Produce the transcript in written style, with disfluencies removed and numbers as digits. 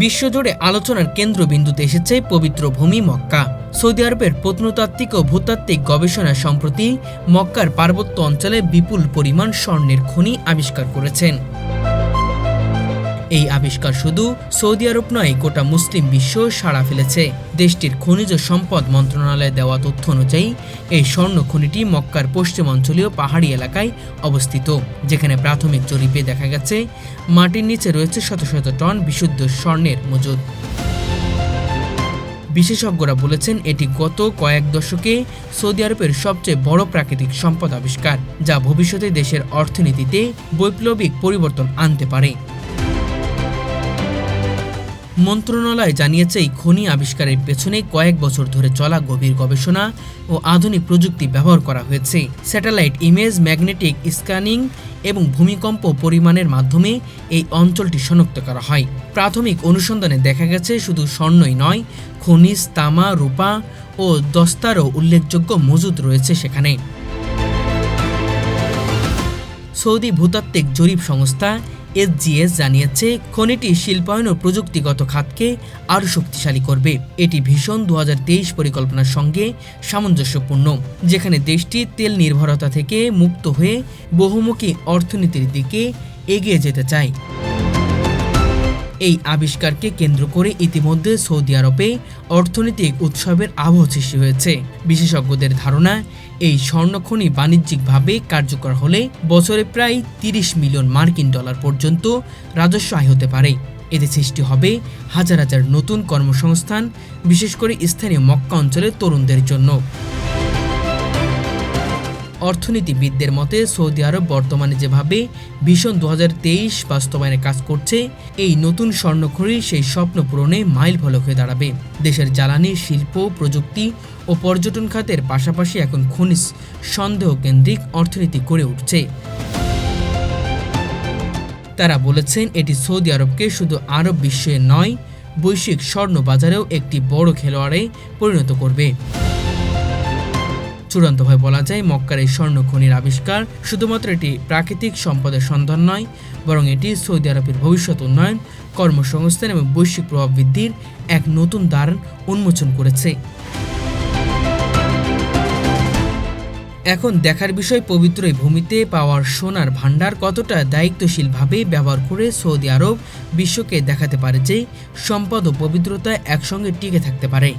বিশ্বজুড়ে আলোচনার কেন্দ্রবিন্দুতে এসেছে পবিত্র ভূমি মক্কা। সৌদি আরবের প্রত্নতাত্ত্বিক ও ভূতাত্ত্বিক গবেষণা সম্প্রতি মক্কার পার্বত্য অঞ্চলে বিপুল পরিমাণ স্বর্ণের খনি আবিষ্কার করেছেন। এই আবিষ্কার শুধু সৌদি আরব নয়, গোটা মুসলিম বিশ্ব সাড়া ফেলেছে। দেশটির খনিজ সম্পদ মন্ত্রণালয়ে দেওয়া তথ্য অনুযায়ী এই স্বর্ণ খনিটি মক্কার পশ্চিমাঞ্চলীয় পাহাড়ি এলাকায় অবস্থিত, যেখানে প্রাথমিক জরিপে দেখা গেছে মাটির নিচে রয়েছে শত শত টন বিশুদ্ধ স্বর্ণের মজুদ। বিশেষজ্ঞরা বলেছেন এটি গত কয়েক দশকে সৌদি আরবের সবচেয়ে বড় প্রাকৃতিক সম্পদ আবিষ্কার, যা ভবিষ্যতে দেশের অর্থনীতিতে বৈপ্লবিক পরিবর্তন আনতে পারে। মন্ত্রণালয় জানিয়েছে এই খনি আবিষ্কারের পেছনে কয়েক বছর ধরে চলা গভীর গবেষণা ও আধুনিক প্রযুক্তি ব্যবহার করা হয়েছে। স্যাটেলাইট ইমেজ, ম্যাগনেটিক স্ক্যানিং এবং ভূমিকম্প পরিমাণের মাধ্যমে এই অঞ্চলটি শনাক্ত করা হয়। প্রাথমিক অনুসন্ধানে দেখা গেছে শুধু স্বর্ণই নয়, খনিজ, তামা, রূপা ও দস্তারও উল্লেখযোগ্য মজুদ রয়েছে সেখানে। সৌদি ভূতাত্ত্বিক জরিপ সংস্থা SGS জানিয়েছে খনিটি শিল্পায়ন ও প্রযুক্তিগত খাতকে আরও শক্তিশালী করবে। এটি ভিশন 2023 পরিকল্পনার সঙ্গে সামঞ্জস্যপূর্ণ, যেখানে দেশটি তেল নির্ভরতা থেকে মুক্ত হয়ে বহুমুখী অর্থনীতির দিকে এগিয়ে যেতে চায়। এই আবিষ্কারকে কেন্দ্র করে ইতিমধ্যে সৌদি আরবে অর্থনৈতিক উৎসবের আবহ সৃষ্টি হয়েছে। বিশেষজ্ঞদের ধারণা, এই স্বর্ণখনি বাণিজ্যিকভাবে কার্যকর হলে বছরে প্রায় 30 মিলিয়ন মার্কিন ডলার পর্যন্ত রাজস্ব আয় হতে পারে। এতে সৃষ্টি হবে হাজার হাজার নতুন কর্মসংস্থান, বিশেষ করে স্থানীয় মক্কা অঞ্চলের তরুণদের জন্য। অর্থনীতিবিদদের মতে সৌদি আরব বর্তমানে যেভাবে ভিশন 2023 বাস্তবায়নে কাজ করছে, এই নতুন স্বর্ণখনি সেই স্বপ্ন পূরণে মাইল ফলক হয়ে দাঁড়াবে। দেশের জ্বালানি, শিল্প, প্রযুক্তি ও পর্যটন খাতের পাশাপাশি এখন খনিজ সন্দেহ কেন্দ্রিক অর্থনীতি গড়ে উঠছে। তারা বলেছেন এটি সৌদি আরবকে শুধু আরব বিশ্বে নয়, বৈশ্বিক স্বর্ণ বাজারেও একটি বড় খেলোয়াড়ে পরিণত করবে। চূড়ান্তভাবে বলা যায়, মক্কার এই স্বর্ণ খনির আবিষ্কার শুধুমাত্র এটি প্রাকৃতিক সম্পদের সন্ধান নয়, বরং এটি সৌদি আরবের ভবিষ্যৎ উন্নয়ন, কর্মসংস্থান এবং বৈশ্বিক প্রভাব বৃদ্ধির এক নতুন দ্বার উন্মোচন করেছে। এখন দেখার বিষয়, পবিত্র এই ভূমিতে পাওয়ার সোনার ভান্ডার কতটা দায়িত্বশীলভাবে ব্যবহার করে সৌদি আরব বিশ্বকে দেখাতে পারে যে সম্পদ ও পবিত্রতা একসঙ্গে টিকে থাকতে পারে।